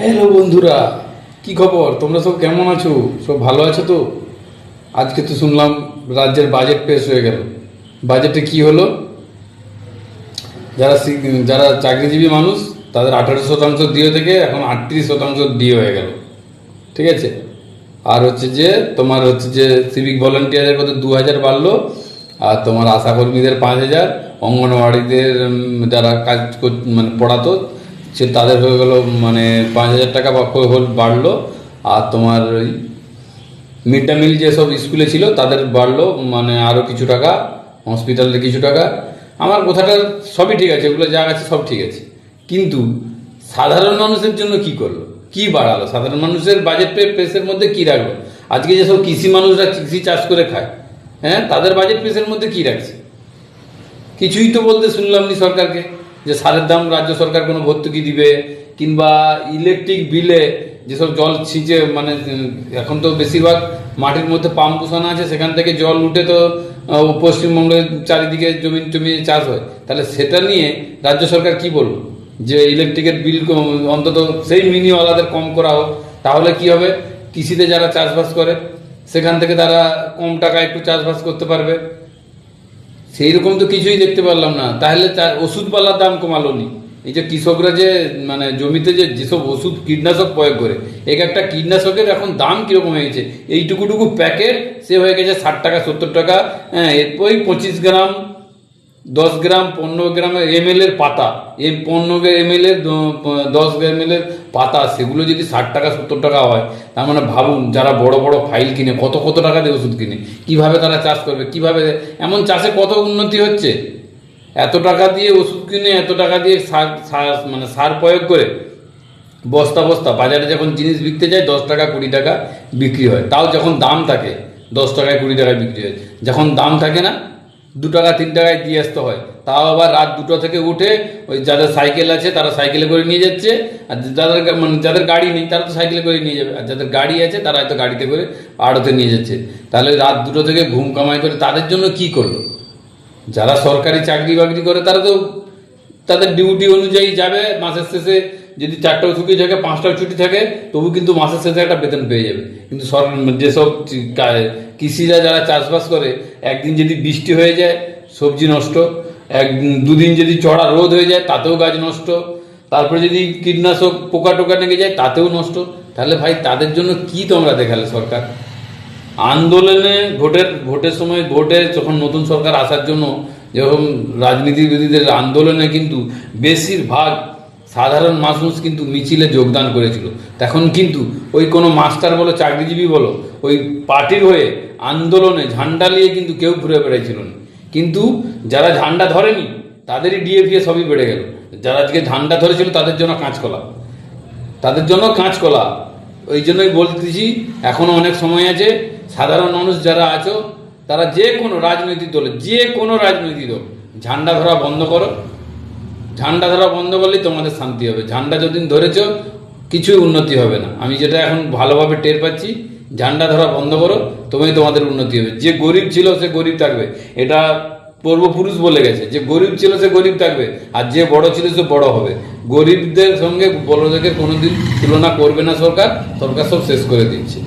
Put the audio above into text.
Hello বন্ধুরা, কি খবর? তোমরা সব কেমন আছো? সব ভালো আছো তো? আজকে তো শুনলাম রাজ্যের বাজেট পেশ হয়ে গেল। বাজেটে কি হলো? যারা চাকরিজীবী মানুষ তাদের 18% দিয়ে থেকে এখন 38% দিয়ে হয়ে গেল। ঠিক আছে। আর হচ্ছে যে তোমার হচ্ছে যে সিভিক ভলেন্টিয়ারের মধ্যে 2000 বাড়লো, আর তোমার আশাকর্মীদের 5000, অঙ্গনওয়াড়িদের যারা মানে পড়াতো সে তাদের হয়ে গেল মানে 5000 টাকা বাড়লো। আর তোমার ওই মিড ডে মিল যেসব স্কুলে ছিল তাদের বাড়লো মানে আরও কিছু টাকা, হসপিটালে কিছু টাকা। আমার কথাটা সবই ঠিক আছে, ওগুলো যা আছে সব ঠিক আছে, কিন্তু সাধারণ মানুষের জন্য কি করলো, কি বাড়ালো? সাধারণ মানুষের বাজেট পেসের মধ্যে কি রাখলো? আজকে যেসব কৃষি মানুষরা কৃষি চাষ করে খায়, হ্যাঁ, তাদের বাজেট পেসের মধ্যে কি রাখছে? কিছুই তো বলতে শুনলাম নি সরকারকে, যে সারের দাম রাজ্য সরকার কোনো ভর্তুকি দিবে, কিংবা ইলেকট্রিক বিলে যেসব জল ছিঁচে মানে এখন তো বেশিরভাগ মাটির মধ্যে পাম্প বসানো আছে, সেখান থেকে জল উঠে তো পশ্চিমবঙ্গের চারিদিকে জমি চাষ হয়, তাহলে সেটা নিয়ে রাজ্য সরকার কি বলবো? যে ইলেকট্রিকের বিল অন্তত সেই মিনিওয়ালাদের কম করা হোক, তাহলে কি হবে? কৃষিতে যারা চাষবাস করে সেখান থেকে তারা কম টাকায় একটু চাষবাস করতে পারবে। সেই রকম তো কিছুই দেখতে পারলাম না। তাহলে তার ওষুধপালার দাম কমালো নি? এই যে কৃষকরা যে মানে জমিতে যেসব ওষুধ কীটনাশক প্রয়োগ করে, এক একটা কীটনাশকের এখন দাম কিরকম হয়েছে, এইটুকুটুকু প্যাকেট সে হয়ে গেছে 60 টাকা 70 টাকা। হ্যাঁ, এরপরই 25 গ্রাম, 10 গ্রাম, 15 গ্রাম এমএল এর পাতা, এই 15 এমএল এর 10 এমএল এর পাতা, সেগুলো যদি 60 টাকা 70 টাকা হয়, তার মানে ভাবুন যারা বড় বড় ফাইল কিনে কত কত টাকা দিয়ে ওষুধ কিনে, কিভাবে তারা চাষ করবে, কিভাবে এমন চাষে কত উন্নতি হচ্ছে? এত টাকা দিয়ে ওষুধ কিনে, এত টাকা দিয়ে মানে সার প্রয়োগ করে বস্তা বস্তা বাজারে যখন জিনিস বিকতে যায় 10 টাকা 20 টাকা বিক্রি হয়, তাও যখন দাম থাকে 10 টাকায় 20 টাকায় বিক্রি হয়। যখন দাম থাকে না, 2 টাকা 3 টাকায় দিয়ে আসতে হয়, তাও আবার রাত 2টো থেকে উঠে ওই যাদের সাইকেল আছে তারা সাইকেলে করে নিয়ে যাচ্ছে, আর যাদের গাড়ি নেই তারা তো সাইকেলে করে নিয়ে যাবে, আর যাদের গাড়ি আছে তারা হয়তো গাড়িতে করে আড়তে নিয়ে যাচ্ছে। তাহলে রাত 2টো থেকে ঘুম কামাই করে তাদের জন্য কি করলো? যারা সরকারি চাকরি বাকরি করে তারা তো তাদের ডিউটি অনুযায়ী যাবে, মাসের শেষে যদি 4টাও ছুটি থাকে 5টাও ছুটি থাকে তবু কিন্তু মাসের শেষে একটা বেতন পেয়ে যাবে। কিন্তু যেসব কৃষিরা যারা চাষবাস করে, একদিন যদি বৃষ্টি হয়ে যায় সবজি নষ্ট, দুদিন যদি চড়া রোদ হয়ে যায় তাতেও গাছ নষ্ট, তারপরে যদি কীটনাশক পোকা টোকা লেগে যায় তাতেও নষ্ট। তাহলে ভাই তাদের জন্য কি তোমরা দেখালে সরকার? আন্দোলনে ভোটের সময়, ভোটে যখন নতুন সরকার আসার জন্য যখন রাজনীতিবিদদের আন্দোলনে কিন্তু বেশিরভাগ সাধারণ মানুষ কিন্তু মিছিলে যোগদান করেছিল, তখন কিন্তু ওই কোনো মাস্টার বলো চাকরিজীবী বলো ওই পার্টির হয়ে আন্দোলনে ঝান্ডা নিয়ে কিন্তু কেউ ঘুরে বেড়াইছিল না। কিন্তু যারা ঝান্ডা ধরেনি তাদেরই ডিএফিএ সবই বেড়ে গেল, যারা আজকে ঝান্ডা ধরেছিল তাদের জন্য কাঁচকলা, তাদের জন্য কাঁচকলা। ওই জন্যই বলতেছি এখনো অনেক সময় আছে। সাধারণ মানুষ যারা আছো তারা যে কোনো রাজনৈতিক দল ঝান্ডা ধরা বন্ধ করো। ঝান্ডা ধরা বন্ধ করলেই তোমাদের শান্তি হবে। ঝান্ডা যতদিন ধরেছ কিছুই উন্নতি হবে না। আমি যেটা এখন ভালোভাবে টের পাচ্ছি, ঝান্ডা ধরা বন্ধ করো, তোমাদের উন্নতি হবে। যে গরিব ছিল সে গরিব থাকবে, এটা পূর্বপুরুষ বলে গেছে, যে গরিব ছিল সে গরিব থাকবে, আর যে বড় ছিল সে বড় হবে। গরিবদের সঙ্গে বড়দের কোনোদিন তুলনা করবে না সরকার সব শেষ করে দিচ্ছে।